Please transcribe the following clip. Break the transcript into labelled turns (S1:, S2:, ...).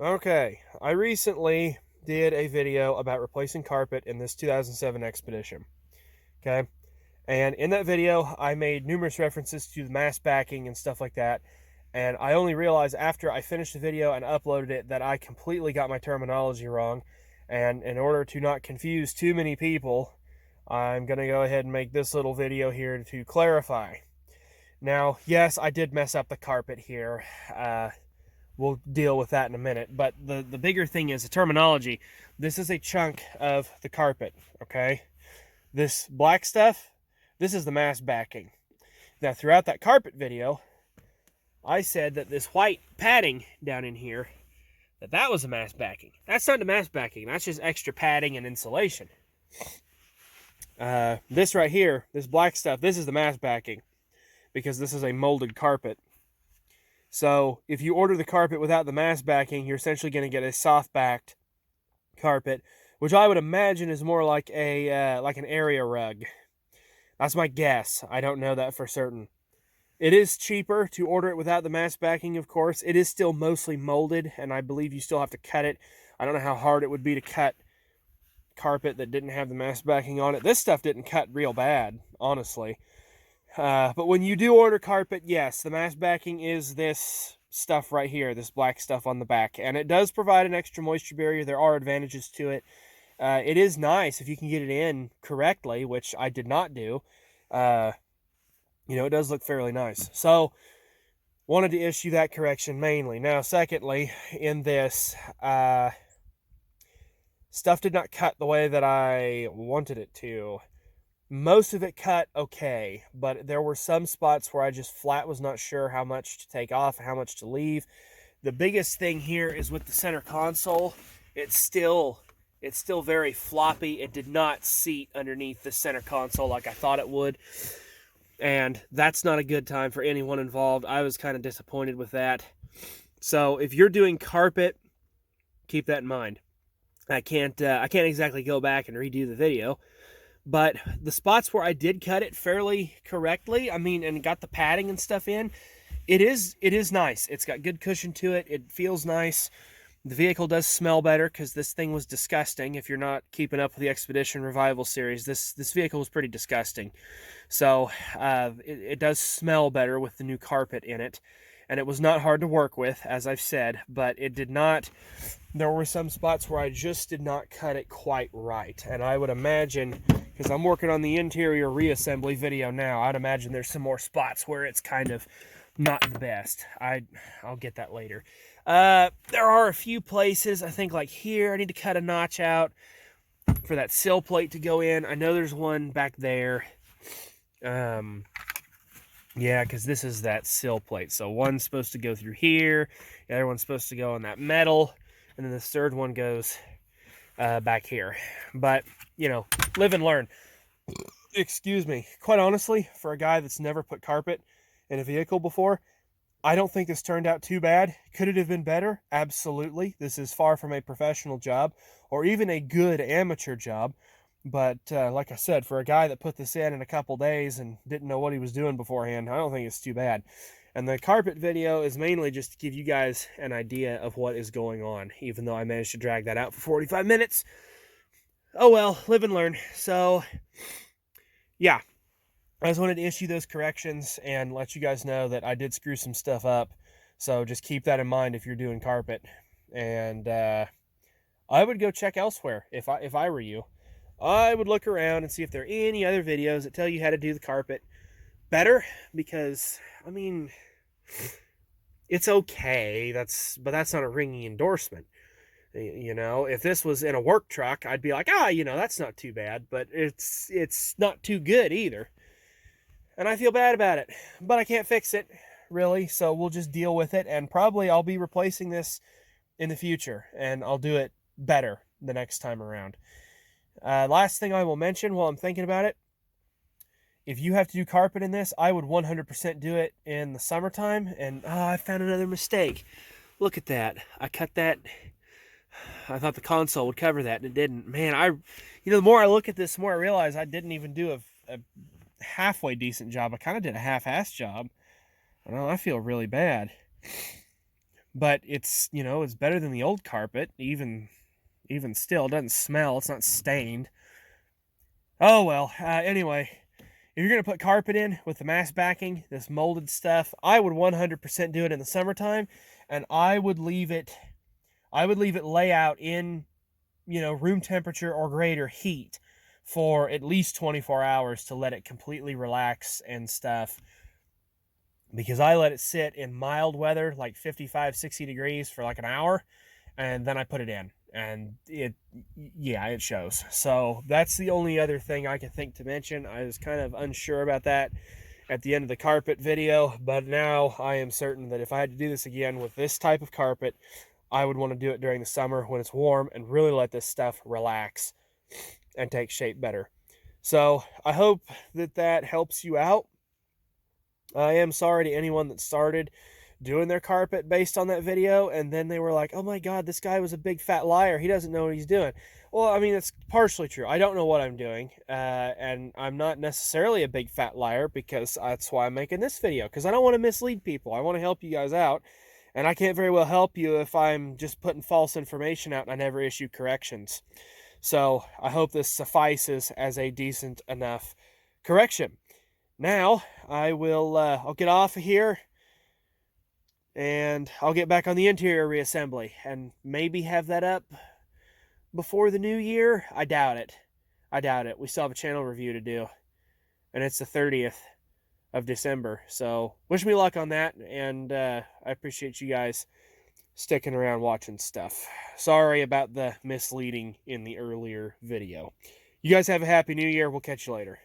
S1: Okay, I recently did a video about replacing carpet in this 2007 Expedition. Okay, and in that video, I made numerous references to the mass backing and stuff like that. And I only realized after I finished the video and uploaded it that I completely got my terminology wrong. And in order to not confuse too many people, I'm going to go ahead and make this little video here to clarify. Now, yes, I did mess up the carpet here. We'll deal with that in a minute. But the bigger thing is the terminology. This is a chunk of the carpet, okay? This black stuff, this is the mass backing. Now, throughout that carpet video, I said that this white padding down in here, that was a mass backing. That's not the mass backing. That's just extra padding and insulation. This right here, this black stuff, this is the mass backing because this is a molded carpet. So if you order the carpet without the mass backing, you're essentially going to get a soft-backed carpet, which I would imagine is more like an area rug. That's my guess. I don't know that for certain. It is cheaper to order it without the mass backing, of course. It is still mostly molded, and I believe you still have to cut it. I don't know how hard it would be to cut carpet that didn't have the mass backing on it. This stuff didn't cut real bad, honestly. But when you do order carpet, yes, the mass backing is this stuff right here, this black stuff on the back. And it does provide an extra moisture barrier. There are advantages to it. It is nice if you can get it in correctly, which I did not do. It does look fairly nice. So, wanted to issue that correction mainly. Now, secondly, in this, stuff did not cut the way that I wanted it to. Most of it cut okay, but there were some spots where I just flat was not sure how much to take off and how much to leave. The biggest thing here is with the center console. It's still very floppy. It did not seat underneath the center console like I thought it would. And that's not a good time for anyone involved. I was kind of disappointed with that. So if you're doing carpet, keep that in mind. I can't exactly go back and redo the video. But the spots where I did cut it fairly correctly, and got the padding and stuff in, it is nice. It's got good cushion to it. It feels nice. The vehicle does smell better because this thing was disgusting. If you're not keeping up with the Expedition Revival series, this vehicle was pretty disgusting. So it does smell better with the new carpet in it. And it was not hard to work with, as I've said, but it did not. There were some spots where I just did not cut it quite right. And I would imagine, because I'm working on the interior reassembly video now, I'd imagine there's some more spots where it's kind of not the best. I'll get that later. There are a few places, I think like here, I need to cut a notch out for that sill plate to go in. I know there's one back there. Yeah, because this is that sill plate. So one's supposed to go through here, the other one's supposed to go on that metal, and then the third one goes back here. But, live and learn. Excuse me. Quite honestly, for a guy that's never put carpet in a vehicle before, I don't think this turned out too bad. Could it have been better? Absolutely. This is far from a professional job or even a good amateur job. But like I said, for a guy that put this in a couple days and didn't know what he was doing beforehand, I don't think it's too bad. And the carpet video is mainly just to give you guys an idea of what is going on, even though I managed to drag that out for 45 minutes. Oh well, live and learn. So, yeah. I just wanted to issue those corrections and let you guys know that I did screw some stuff up. So just keep that in mind if you're doing carpet. And I would go check elsewhere if I were you. I would look around and see if there are any other videos that tell you how to do the carpet better, because it's okay. But that's not a ringing endorsement. If this was in a work truck, I'd be like, that's not too bad, but it's not too good either. And I feel bad about it, but I can't fix it, really, so we'll just deal with it, and probably I'll be replacing this in the future, and I'll do it better the next time around. Last thing I will mention while I'm thinking about it, if you have to do carpet in this, I would 100% do it in the summertime, and I found another mistake. Look at that. I cut that. I thought the console would cover that, and it didn't. Man, the more I look at this, the more I realize I didn't even do a halfway decent job. I kind of did a half-ass job. I feel really bad. but it's, you know, it's better than the old carpet. Even still, it doesn't smell. It's not stained. Oh well. Anyway, if you're gonna put carpet in with the mass backing, this molded stuff, I would 100% do it in the summertime, and I would leave it. Lay out in, you know, room temperature or greater heat for at least 24 hours to let it completely relax and stuff. Because I let it sit in mild weather, like 55, 60 degrees for like an hour, and then I put it in. And yeah, it shows. So that's the only other thing I can think to mention. I was kind of unsure about that at the end of the carpet video, but now I am certain that if I had to do this again with this type of carpet, I would want to do it during the summer when it's warm and really let this stuff relax and take shape better. So I hope that that helps you out. I am sorry to anyone that started doing their carpet based on that video and then they were like, oh my god, this guy was a big fat liar, he doesn't know what he's doing. Well, I mean, it's partially true. I don't know what I'm doing, and I'm not necessarily a big fat liar, because that's why I'm making this video, because I don't want to mislead people. I want to help you guys out, and I can't very well help you if I'm just putting false information out and I never issue corrections. So I hope this suffices as a decent enough correction. Now I'll get off of here and I'll get back on the interior reassembly and maybe have that up before the new year. I doubt it. We still have a channel review to do, and it's the 30th of December. So wish me luck on that, and I appreciate you guys sticking around watching stuff. Sorry about the misleading in the earlier video. You guys have a happy new year. We'll catch you later.